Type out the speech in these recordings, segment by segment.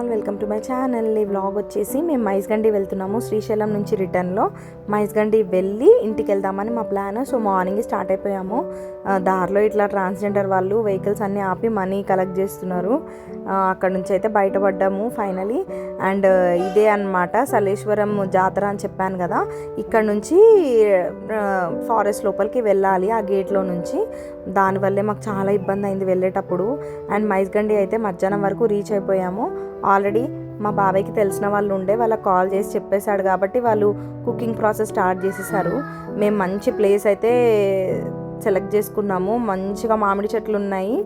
All, welcome to my channel. ఈ vlog వచ్చేసి మేము మైస్గండి వెళ్తున్నాము. శ్రీశైలం నుంచి రిటర్న్లో మైస్గండి వెళ్ళి ఇంటికి వెళ్దామని మా ప్లాన్. సో మార్నింగ్ స్టార్ట్ అయిపోయాము. దారిలో ఇట్లా ట్రాన్స్జెండర్ వాళ్ళు వెహికల్స్ అన్నీ ఆపి మనీ కలెక్ట్ చేస్తున్నారు. అక్కడ నుంచి అయితే బయటపడ్డాము ఫైనలీ. అండ్ ఇదే అన్నమాట సలేశ్వరం జాతర అని చెప్పాను కదా, ఇక్కడ నుంచి ఫారెస్ట్ లోపలికి వెళ్ళాలి ఆ గేట్లో నుంచి. దానివల్లే మాకు చాలా ఇబ్బంది అయింది వెళ్ళేటప్పుడు. అండ్ మైస్గండి అయితే మధ్యాహ్నం వరకు రీచ్ అయిపోయాము. ఆల్రెడీ మా బాబాయ్కి తెలిసిన వాళ్ళు ఉండే, వాళ్ళకి కాల్ చేసి చెప్పేశాడు కాబట్టి వాళ్ళు కుకింగ్ ప్రాసెస్ స్టార్ట్ చేసేసారు. మేము మంచి ప్లేస్ అయితే సెలెక్ట్ చేసుకున్నాము. మంచిగా మామిడి చెట్లు ఉన్నాయి.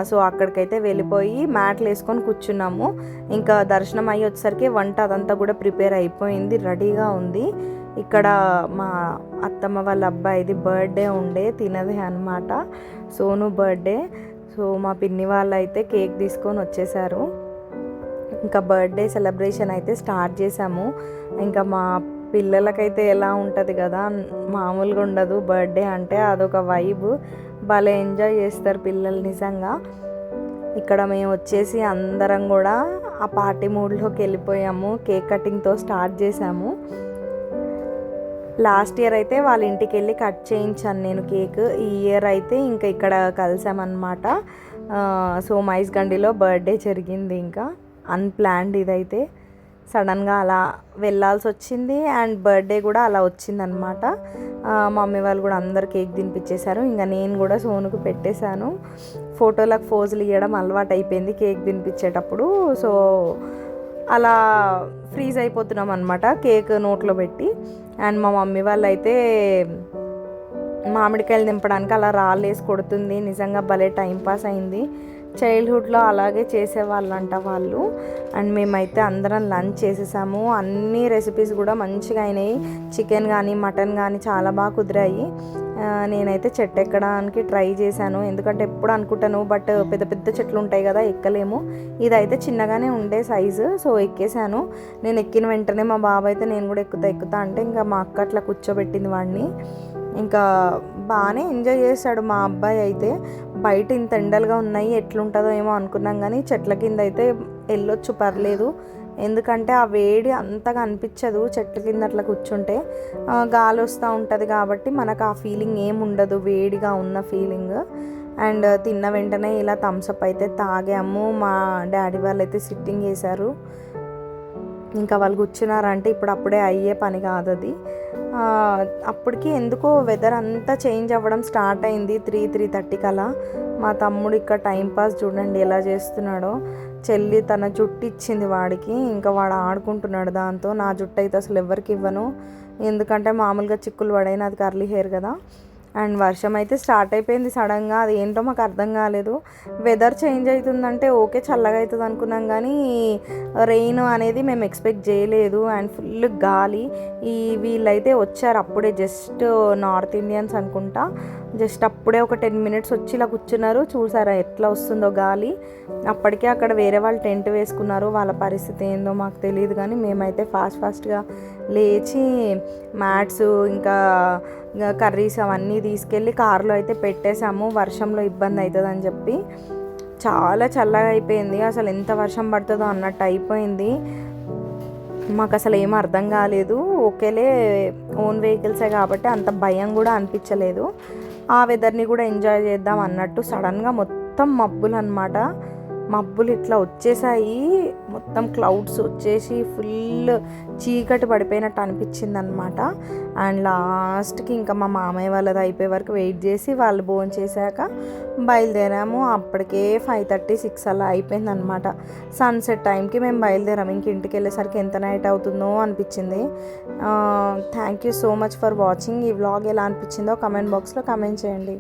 సో అక్కడికైతే వెళ్ళిపోయి మ్యాట్లు వేసుకొని కూర్చున్నాము. ఇంకా దర్శనం అయ్యి వచ్చేసరికి వంట అదంతా కూడా ప్రిపేర్ అయిపోయింది, రెడీగా ఉంది. ఇక్కడ మా అత్తమ్మ వాళ్ళ అబ్బాయిది బర్త్డే ఉండే, తినదే అనమాట, సోను బర్త్డే. సో మా పిన్ని వాళ్ళు అయితే కేక్ తీసుకొని వచ్చేసారు. ఇంకా బర్త్డే సెలబ్రేషన్ అయితే స్టార్ట్ చేసాము. ఇంకా మా పిల్లలకైతే ఎలా ఉంటుంది కదా, మామూలుగా ఉండదు. బర్త్డే అంటే అదొక వైబ్, భలే ఎంజాయ్ చేస్తారు పిల్లలు నిజంగా. ఇక్కడ మేము వచ్చేసి అందరం కూడా ఆ పార్టీ మూడ్లోకి వెళ్ళిపోయాము. కేక్ కటింగ్తో స్టార్ట్ చేసాము. లాస్ట్ ఇయర్ అయితే వాళ్ళ ఇంటికి వెళ్ళి కట్ చేయించాను నేను కేక్. ఈ ఇయర్ అయితే ఇంకా ఇక్కడ కలిసామన్నమాట. సో మైస్గండిలో బర్త్డే జరిగింది. ఇంకా అన్ప్లాన్డ్ ఇదైతే సడన్గా అలా వెళ్ళాల్సి వచ్చింది. అండ్ బర్త్డే కూడా అలా వచ్చిందనమాట. మమ్మీ వాళ్ళు కూడా అందరు కేక్ తినిపించేశారు. ఇంకా నేను కూడా సోనుకు పెట్టేశాను. ఫోటోలకు ఫోజులు ఇవ్వడం అలవాటు అయిపోయింది కేక్ తినిపించేటప్పుడు. సో అలా ఫ్రీజ్ అయిపోతున్నాం అనమాట కేక్ నోట్లో పెట్టి. అండ్ మా మమ్మీ వాళ్ళు అయితే మామిడికాయలు దింపడానికి అలా రాళ్ళు వేసి కొడుతుంది. నిజంగా భలే టైంపాస్ అయింది. చైల్డ్హుడ్లో అలాగే చేసేవాళ్ళంట వాళ్ళు. అండ్ మేమైతే అందరం లంచ్ చేసేసాము. అన్ని రెసిపీస్ కూడా మంచిగా అయినాయి. చికెన్ కానీ మటన్ కానీ చాలా బాగా కుదిరాయి. నేనైతే చెట్టు ఎక్కడానికి ట్రై చేశాను, ఎందుకంటే ఎప్పుడు అనుకుంటాను బట్ పెద్ద పెద్ద చెట్లు ఉంటాయి కదా, ఎక్కలేము. ఇదైతే చిన్నగానే ఉండే సైజు, సో ఎక్కేసాను. నేను ఎక్కిన వెంటనే మా బాబాయ్ అయితే నేను కూడా ఎక్కుతా అంటే ఇంకా మా అక్క అట్లా కూర్చోబెట్టింది వాడిని. ఇంకా బాగానే ఎంజాయ్ చేశాడు మా అబ్బాయి అయితే. బయట ఇంత ఎండలుగా ఉన్నాయి, ఎట్లుంటుందో ఏమో అనుకున్నాం, కానీ చెట్ల కింద అయితే వెళ్ళొచ్చు, పర్లేదు. ఎందుకంటే ఆ వేడి అంతగా అనిపించదు చెట్ల కింద అట్లా కూర్చుంటే. గాలి వస్తూ ఉంటుంది కాబట్టి మనకు ఆ ఫీలింగ్ ఏమి ఉండదు, వేడిగా ఉన్న ఫీలింగ్. అండ్ తిన్న వెంటనే ఇలా థమ్స్అప్ అయితే తాగాము. మా డాడీ వాళ్ళు అయితే సిట్టింగ్ చేశారు. ఇంకా వాళ్ళు కూర్చున్నారంటే ఇప్పుడు అప్పుడే అయ్యే పని కాదు అది. అప్పటికి ఎందుకో వెదర్ అంతా చేంజ్ అవ్వడం స్టార్ట్ అయింది 3:30 కలా. మా తమ్ముడు ఇక్కడ టైంపాస్ చూడండి ఎలా చేస్తున్నాడో. చెల్లి తన జుట్టు ఇచ్చింది వాడికి, ఇంకా వాడు ఆడుకుంటున్నాడు దాంతో. నా జుట్టు అయితే అసలు ఎవరికి ఇవ్వను, ఎందుకంటే మామూలుగా చిక్కులు పడైన అది కర్లీ హెయిర్ కదా. అండ్ వర్షం అయితే స్టార్ట్ అయిపోయింది సడన్గా. అది ఏంటో మాకు అర్థం కాలేదు. వెదర్ చేంజ్ అవుతుందంటే ఓకే చల్లగా అవుతుంది అనుకున్నాం, కానీ రెయిన్ అనేది మేము ఎక్స్పెక్ట్ చేయలేదు. అండ్ ఫుల్ గాలి. వీళ్ళైతే వచ్చారు అప్పుడే, జస్ట్ నార్త్ ఇండియన్స్ అనుకుంటా. జస్ట్ అప్పుడే ఒక 10 minutes వచ్చి ఇలా కూర్చున్నారు. చూసారా ఎట్లా వస్తుందో గాలి. అప్పటికే అక్కడ వేరే వాళ్ళు టెంట్ వేసుకున్నారు. వాళ్ళ పరిస్థితి ఏందో మాకు తెలియదు, కానీ మేమైతే ఫాస్ట్గా లేచి మ్యాట్స్ ఇంకా కర్రీస్ అవన్నీ తీసుకెళ్ళి కారులో అయితే పెట్టేశాము. వర్షంలో ఇబ్బంది అవుతుందని చెప్పి. చాలా చల్లగా అయిపోయింది. అసలు ఎంత వర్షం పడుతుందో అన్నట్టు అయిపోయింది. మాకు అసలు ఏమీ అర్థం కాలేదు. ఓకేలే ఓన్ వెహికల్సే కాబట్టి అంత భయం కూడా అనిపించలేదు. ఆ వెదర్ని కూడా ఎంజాయ్ చేద్దాం అన్నట్టు సడన్గా మొత్తం మబ్బులు అనమాట. మబ్బులు ఇట్లా వచ్చేసాయి, మొత్తం క్లౌడ్స్ వచ్చేసి ఫుల్ చీకటి పడిపోయినట్టు అనిపించింది అనమాట. అండ్ లాస్ట్కి ఇంకా మా మామయ్య వాళ్ళది అయిపోయే వరకు వెయిట్ చేసి వాళ్ళు భోజనం చేశాక బయలుదేరాము. అప్పటికే 5:30-6 అలా అయిపోయింది అనమాట. సన్సెట్ టైంకి మేము బయలుదేరాము. ఇంక ఇంటికి వెళ్ళేసరికి ఎంత నైట్ అవుతుందో అనిపించింది. Thank you so much for watching. ఈ వ్లాగ్ ఎలా అనిపించిందో కమెంట్ బాక్స్లో కమెంట్ చేయండి.